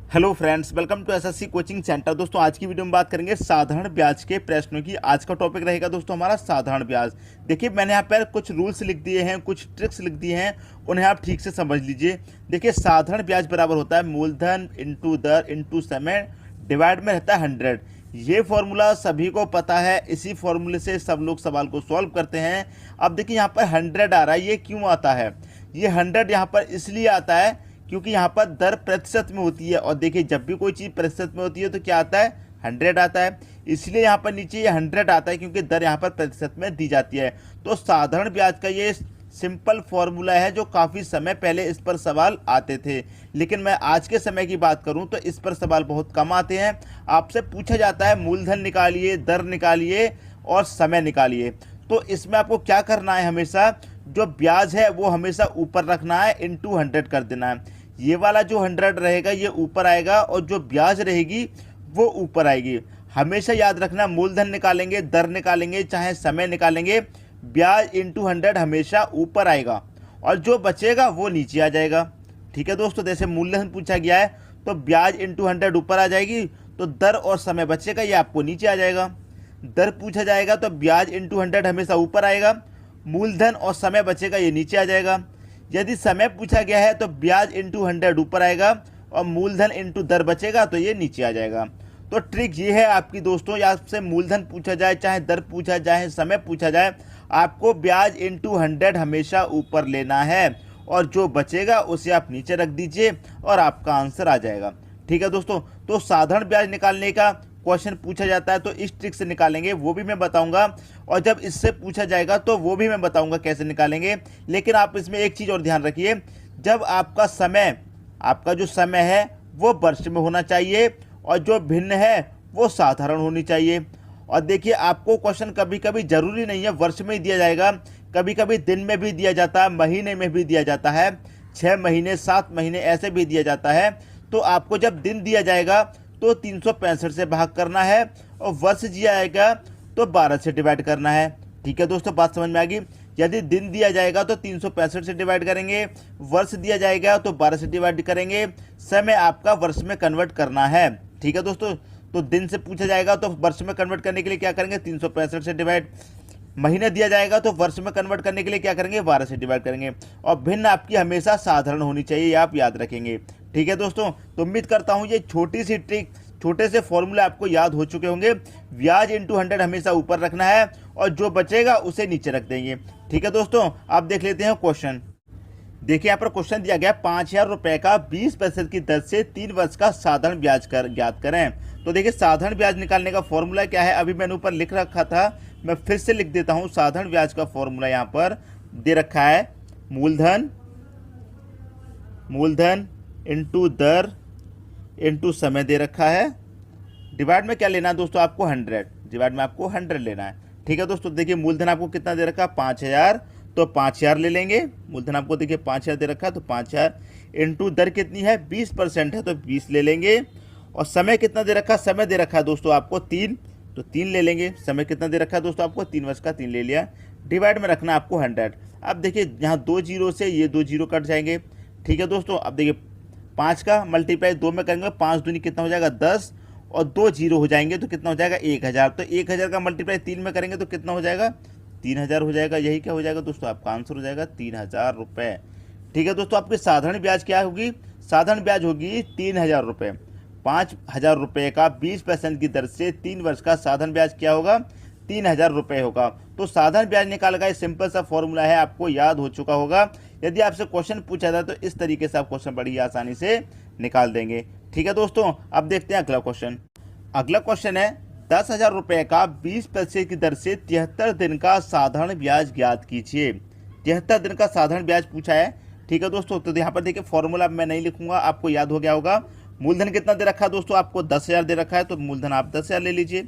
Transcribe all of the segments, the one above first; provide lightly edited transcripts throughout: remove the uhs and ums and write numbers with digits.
Hello friends, welcome to SSC coaching centre. दोस्तों आज की वीडियो में बात करेंगे साधारण ब्याज के प्रश्नों की। आज का टॉपिक रहेगा दोस्तों हमारा साधारण ब्याज। देखिए मैंने यहाँ पर कुछ रूल्स लिख दिए हैं, कुछ ट्रिक्स लिख दिए हैं, उन्हें आप ठीक से समझ लीजिए। देखिए साधारण ब्याज बराबर होता है मूलधन इंटू दर इंटू समय डिवाइड में रहता है 100। ये फॉर्मूला सभी को पता है, इसी फॉर्मूले से सब लोग सवाल को सॉल्व करते हैं। अब देखिए यहाँ पर 100 आ रहा है, ये क्यों आता है? ये 100 यहाँ पर इसलिए आता है क्योंकि यहाँ पर दर प्रतिशत में होती है, और देखिए जब भी कोई चीज़ प्रतिशत में होती है तो क्या आता है? 100 आता है। इसलिए यहाँ पर नीचे ये 100 आता है क्योंकि दर यहाँ पर प्रतिशत में दी जाती है। तो साधारण ब्याज का ये सिंपल फॉर्मूला है जो काफ़ी समय पहले इस पर सवाल आते थे, लेकिन मैं आज के समय की बात करूं तो इस पर सवाल बहुत कम आते हैं। आपसे पूछा जाता है मूलधन निकालिए, दर निकालिए और समय निकालिए। तो इसमें आपको क्या करना है, हमेशा जो ब्याज है वो हमेशा ऊपर रखना है, इंटू 100 कर देना है। ये वाला जो 100 रहेगा ये ऊपर आएगा और जो ब्याज रहेगी वो ऊपर आएगी। हमेशा याद रखना, मूलधन निकालेंगे, दर निकालेंगे, चाहे समय निकालेंगे, ब्याज इंटू 100 हमेशा ऊपर आएगा और जो बचेगा वो नीचे आ जाएगा। ठीक है दोस्तों, जैसे मूलधन पूछा गया है तो ब्याज इंटू 100 ऊपर आ जाएगी, तो दर और समय बचेगा ये आपको नीचे आ जाएगा। दर पूछा जाएगा तो ब्याज इंटू 100 हमेशा ऊपर आएगा, मूलधन और समय बचेगा ये नीचे आ जाएगा। यदि समय पूछा गया है तो ब्याज इंटू 100 ऊपर आएगा और मूलधन इंटू दर बचेगा तो ये नीचे आ जाएगा। तो ट्रिक ये है आपकी दोस्तों, या आपसे मूलधन पूछा जाए, चाहे दर पूछा जाए, समय पूछा जाए, आपको ब्याज इंटू 100 हमेशा ऊपर लेना है और जो बचेगा उसे आप नीचे रख दीजिए और आपका आंसर आ जाएगा। ठीक है दोस्तों, तो साधारण ब्याज निकालने का क्वेश्चन पूछा जाता है तो इस ट्रिक से निकालेंगे, वो भी मैं बताऊंगा, और जब इससे पूछा जाएगा तो वो भी मैं बताऊंगा कैसे निकालेंगे। लेकिन आप इसमें एक चीज़ और ध्यान रखिए, जब आपका समय, आपका जो समय है वो वर्ष में होना चाहिए और जो भिन्न है वो साधारण होनी चाहिए। और देखिए आपको क्वेश्चन कभी कभी जरूरी नहीं है वर्ष में ही दिया जाएगा, कभी कभी दिन में भी दिया जाता है, महीने में भी दिया जाता है, 6 महीने 7 महीने ऐसे भी दिया जाता है। तो आपको जब दिन दिया जाएगा तो 365 से भाग करना है और वर्ष दिया जाएगा तो 12 से डिवाइड करना है। ठीक है दोस्तों, बात समझ में आ गई। यदि दिन दिया जाएगा तो 365 से डिवाइड करेंगे, वर्ष दिया जाएगा तो 12 से डिवाइड करेंगे, समय आपका वर्ष में कन्वर्ट करना है। ठीक है दोस्तों, तो दिन से पूछा जाएगा तो वर्ष में कन्वर्ट करने के लिए क्या करेंगे? 365 से डिवाइड। महीने दिया जाएगा तो वर्ष में कन्वर्ट करने के लिए क्या करेंगे? 12 से डिवाइड करेंगे। और भिन्न आपकी हमेशा साधारण होनी चाहिए, आप याद रखेंगे। ठीक है दोस्तों, तो उम्मीद करता हूँ ये छोटी सी ट्रिक, छोटे से फॉर्मूले आपको याद हो चुके होंगे। ब्याज इंटू 100 हमेशा ऊपर रखना है और जो बचेगा उसे नीचे रख देंगे। ठीक है दोस्तों, आप देख लेते हैं क्वेश्चन। देखिए यहाँ पर क्वेश्चन दिया गया 5000 रुपए का 20% की दर से 3 वर्ष का साधारण ब्याज ज्ञात करें। तो देखिए साधारण ब्याज निकालने का फॉर्मूला क्या है, अभी मैंने ऊपर लिख रखा था, मैं फिर से लिख देता हूँ। साधारण ब्याज का फॉर्मूला यहाँ पर दे रखा है, मूलधन इंटू दर इंटू समय दे रखा है, डिवाइड में क्या लेना है दोस्तों? आपको 100, डिवाइड में आपको 100 लेना है। ठीक है दोस्तों, देखिए मूलधन आपको कितना दे रखा है? 5000, तो 5000 ले लेंगे। मूलधन आपको देखिए 5000 दे रखा है तो 5000 इंटू दर कितनी है? 20% है तो 20 ले लेंगे। और समय कितना दे रखा है? समय दे रखा है दोस्तों आपको 3, तो 3 ले लेंगे। समय कितना दे रखा है दोस्तों आपको? 3 वर्ष का, 3 ले लिया। डिवाइड में रखना आपको 100। अब देखिए यहाँ 2 जीरो से ये 2 जीरो कट जाएंगे। ठीक है दोस्तों, अब देखिए 5 का मल्टीप्लाई 2 में करेंगे, 5 दूनी कितना हो जाएगा? 10, और 2 जीरो हो जाएंगे तो कितना हो जाएगा? 1000। तो 1000 का मल्टीप्लाई 3 में करेंगे तो कितना हो जाएगा? 3000 हो जाएगा। यही क्या हो जाएगा दोस्तों? आपका आंसर हो जाएगा 3000 रुपये। ठीक है दोस्तों, आपकी साधारण ब्याज क्या होगी? साधारण ब्याज होगी 3000 रुपये। 5000 रुपये का 20% की दर से 3 वर्ष का साधारण ब्याज क्या होगा? 3000 रुपये होगा। तो साधारण ब्याज निकालने का ये सिंपल सा फॉर्मूला है, आपको याद हो चुका होगा। यदि आपसे क्वेश्चन पूछा जाए तो इस तरीके से आप क्वेश्चन बड़ी आसानी से निकाल देंगे। ठीक है दोस्तों, अब देखते हैं अगला क्वेश्चन। अगला क्वेश्चन है 10,000 रुपये का 20% की दर से 73 दिन का साधारण ब्याज ज्ञात कीजिए। 73 दिन का साधारण ब्याज पूछा है। ठीक है दोस्तों, तो यहाँ पर देखिए फॉर्मूला मैं नहीं लिखूंगा, आपको याद हो गया होगा। मूलधन कितना दे रखा है दोस्तों? आपको 10,000 दे रखा है, तो मूलधन आप 10,000 ले लीजिए।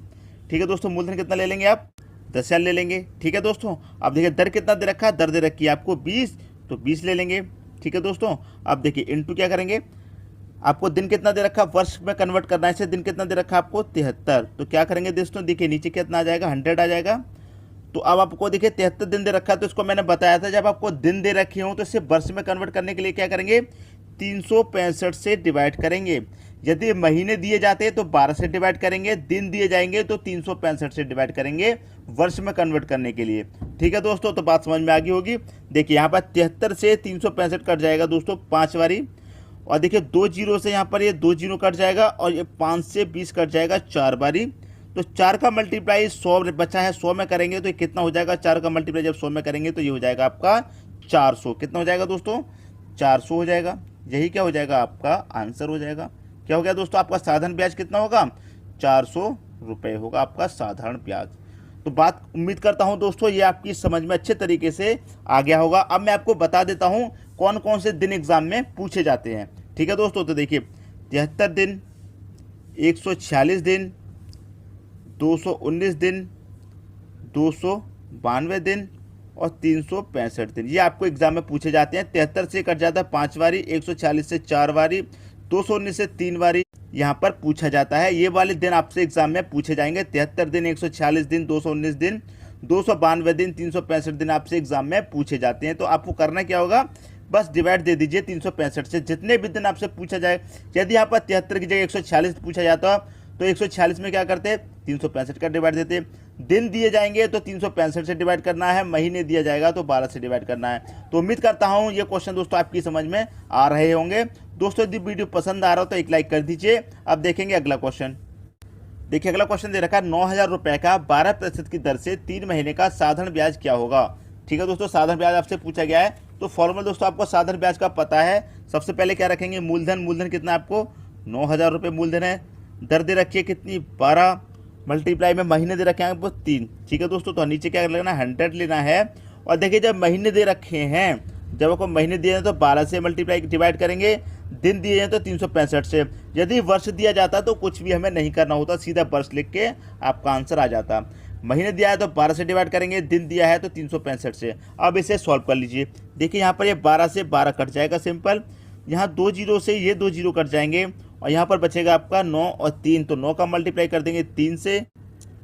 ठीक है दोस्तों, मूलधन कितना ले लेंगे आप? 10,000 ले लेंगे। ठीक है दोस्तों, अब देखिए दर कितना दे रखा है? दर दे रखी है आपको 20, तो 20 ले लेंगे। ठीक है दोस्तों, अब देखिए इंटू क्या करेंगे? आपको दिन कितना दे रखा है? वर्ष में कन्वर्ट करना है इसे। दिन कितना दे रखा है आपको? 73, तो क्या करेंगे दोस्तों? देखिए नीचे कितना आ जाएगा? 100 आ जाएगा। तो अब आपको देखिए 73 दिन दे रखा है, तो इसको मैंने बताया था जब आपको दिन दे रखे हो तो इसे वर्ष में कन्वर्ट करने के लिए क्या करेंगे? 365 से डिवाइड करेंगे। यदि महीने दिए जाते हैं तो 12 से डिवाइड करेंगे, दिन दिए जाएंगे तो 365 से डिवाइड करेंगे वर्ष में कन्वर्ट करने के लिए। ठीक है दोस्तों, तो बात समझ में आ गई होगी। देखिए यहाँ पर 73 से 365 कट जाएगा दोस्तों 5 बारी, और देखिए 2 जीरो से यहाँ पर ये 2 जीरो कट जाएगा, और ये 5 से 20 कट जाएगा 4 बारी। तो 4 का मल्टीप्लाई 100 बचा है, 100 में करेंगे तो ये कितना हो जाएगा, 4 का मल्टीप्लाई जब 100 में करेंगे तो ये हो जाएगा आपका 400। कितना हो जाएगा दोस्तों, 400 हो जाएगा। यही क्या हो जाएगा, आपका आंसर हो जाएगा। क्या हो गया दोस्तों, आपका साधारण ब्याज कितना होगा, 400 रुपये होगा आपका साधारण ब्याज। तो बात उम्मीद करता हूं दोस्तों ये आपकी समझ में अच्छे तरीके से आ गया होगा। अब मैं आपको बता देता हूं कौन कौन से दिन एग्जाम में पूछे जाते हैं। ठीक है दोस्तों, तो देखिए 73 दिन, 146 दिन, 219 दिन, 292 दिन और 365 दिन, ये आपको एग्जाम में पूछे जाते हैं। 73 से कट जाता है 5 बारी, 146 से 4 बारी, 219 से 3 बारी यहाँ पर पूछा जाता है। ये वाले दिन आपसे एग्जाम में पूछे जाएंगे। 73 दिन, 146 दिन, 219 दिन, 292 दिन, 365 दिन आपसे एग्जाम में पूछे जाते हैं। तो आपको करना क्या होगा, बस डिवाइड दे दीजिए 365 से, जितने भी दिन आपसे पूछा जाए। यदि यहाँ पर 73 की जगह 146 पूछा जाता तो 146 में क्या करते, 365 का डिवाइड देते। दिन दिए जाएंगे तो 365 से डिवाइड करना है, महीने दिया जाएगा तो 12 से डिवाइड करना है। तो उम्मीद करता हूँ ये क्वेश्चन दोस्तों आपकी समझ में आ रहे होंगे। दोस्तों यदि वीडियो पसंद आ रहा हो तो एक लाइक कर दीजिए। अब देखेंगे अगला क्वेश्चन। देखिए अगला क्वेश्चन दे रखा है 9,000 रुपये का 12% की दर से 3 महीने का साधारण ब्याज क्या होगा। ठीक है दोस्तों, साधारण ब्याज आपसे पूछा गया है। तो फॉर्मूला दोस्तों आपको साधारण ब्याज का पता है। सबसे पहले क्या रखेंगे, मूलधन। मूलधन कितना आपको 9,000 रुपये मूलधन है। दर दे रखी है कितनी, 12, मल्टीप्लाई में महीने दे रखे हैं आपको 3। ठीक है दोस्तों, तो नीचे क्या लेना है, 100 लेना है। और देखिए जब महीने दे रखे हैं, जब आपको महीने दिए हैं तो 12 से मल्टीप्लाई डिवाइड करेंगे, दिन दिए हैं तो 365 से। यदि वर्ष दिया जाता तो कुछ भी हमें नहीं करना होता, सीधा वर्ष लिख के आपका आंसर आ जाता। महीने दिया है तो 12 से डिवाइड करेंगे, दिन दिया है तो 365 से। अब इसे सॉल्व कर लीजिए। देखिए यहाँ पर ये 12 से 12 कट जाएगा सिंपल, यहाँ 2 जीरो से ये 2 जीरो कट जाएंगे, और यहाँ पर बचेगा आपका 9 और 3। तो 9 का मल्टीप्लाई कर देंगे 3 से,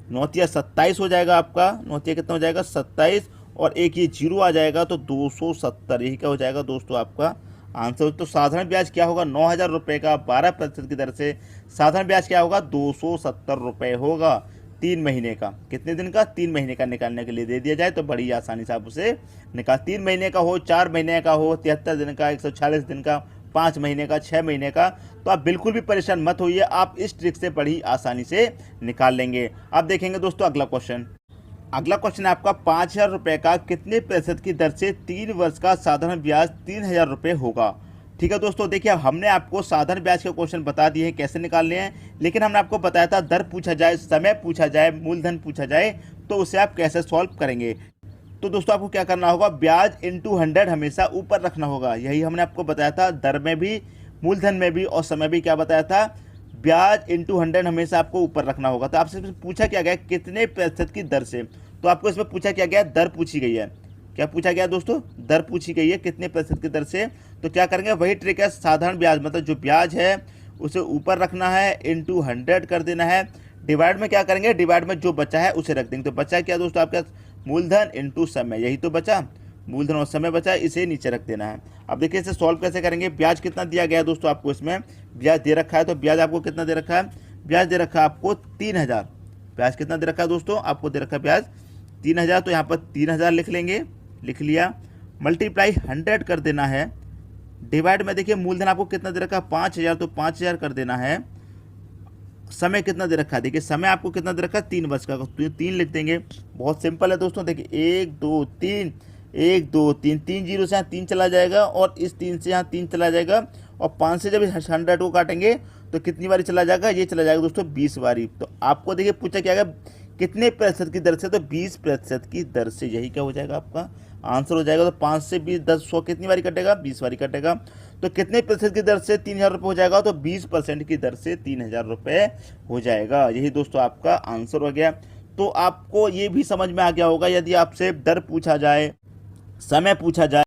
9 या 27 हो जाएगा आपका। 9 कितना हो जाएगा, 27, और एक ये जीरो आ जाएगा तो 270। यही क्या हो जाएगा दोस्तों आपका आंसर। तो साधारण ब्याज क्या होगा, 9,000 रुपये का 12% की दर से साधारण ब्याज क्या होगा, 270 रुपये होगा 3 महीने का। कितने दिन का, 3 महीने का निकालने के लिए दे दिया जाए तो बड़ी आसानी से आप उसे निकाल। 3 महीने का हो, 4 महीने का हो, 73 दिन का, 146 दिन का, 5 महीने का, 6 महीने का, तो आप बिल्कुल भी परेशान मत होइए, आप इस ट्रिक से बड़ी आसानी से निकाल लेंगे। अब देखेंगे दोस्तों अगला क्वेश्चन। अगला क्वेश्चन है आपका 5,000 रुपये का कितने प्रतिशत की दर से 3 वर्ष का साधारण ब्याज 3,000 रुपये होगा। ठीक है दोस्तों, देखिए हमने आपको साधारण ब्याज के क्वेश्चन बता दिए हैं कैसे निकालने हैं, लेकिन हमने आपको बताया था दर पूछा जाए, समय पूछा जाए, मूलधन पूछा जाए तो उसे आप कैसे सॉल्व करेंगे। तो दोस्तों आपको क्या करना होगा, ब्याज इंटू 100 हमेशा ऊपर रखना होगा। यही हमने आपको बताया था, दर में भी, मूलधन में भी और समय भी क्या बताया था, ब्याज इंटू 100 हमेशा आपको ऊपर रखना होगा। तो आपसे पूछा क्या गया, कितने प्रतिशत की दर से, तो आपको इसमें पूछा क्या गया, दर पूछी गई है। क्या पूछा गया दोस्तों, दर पूछी गई है कितने प्रतिशत की दर से। तो क्या करेंगे, वही ट्रिक है, साधारण ब्याज मतलब जो ब्याज है उसे ऊपर रखना है, इंटू 100 कर देना है। डिवाइड में क्या करेंगे, डिवाइड में जो बचा है उसे रख देंगे। तो बचा क्या दोस्तों आपका, मूलधन इंटू समय, यही तो बचा, मूलधन और समय बचा, इसे नीचे रख देना है। अब देखिए इसे सॉल्व कैसे करेंगे। ब्याज कितना दिया गया है दोस्तों आपको, इसमें ब्याज दे रखा है, तो ब्याज आपको कितना दे रखा है, ब्याज दे रखा है आपको 3,000। ब्याज कितना दे रखा है दोस्तों, आपको दे रखा है ब्याज 3,000। तो यहाँ पर 3,000 लिख लेंगे, लिख लिया। मल्टीप्लाई 100 कर देना है। डिवाइड में देखिए मूलधन आपको कितना दे रखा है, 5,000, तो 5,000 कर देना है। समय कितना दे रखा है, देखिए समय आपको कितना दे रखा है, 3 वर्ष का, तो 3 लिख देंगे। बहुत सिंपल है दोस्तों, देखिए 1 2 3, 1 2 3, 3 जीरो से यहाँ 3 चला जाएगा, और इस 3 से यहाँ 3 चला जाएगा, और 5 से जब 100 को काटेंगे तो कितनी बारी चला जाएगा, ये चला जाएगा दोस्तों 20 बारी। तो आपको देखिए पूछा क्या गया, कितने प्रतिशत की दर से, तो 20% की दर से। यही क्या हो जाएगा आपका आंसर हो जाएगा। तो 5 से 20, 10, 100 कितनी बारी कटेगा, 20 बारी कटेगा। तो कितने प्रतिशत की दर से 3,000 रुपये हो जाएगा, तो 20% की दर से 3,000 रुपये हो जाएगा। यही दोस्तों आपका आंसर हो गया। तो आपको ये भी समझ में आ गया होगा, यदि आपसे दर पूछा जाए, समय पूछा जाए,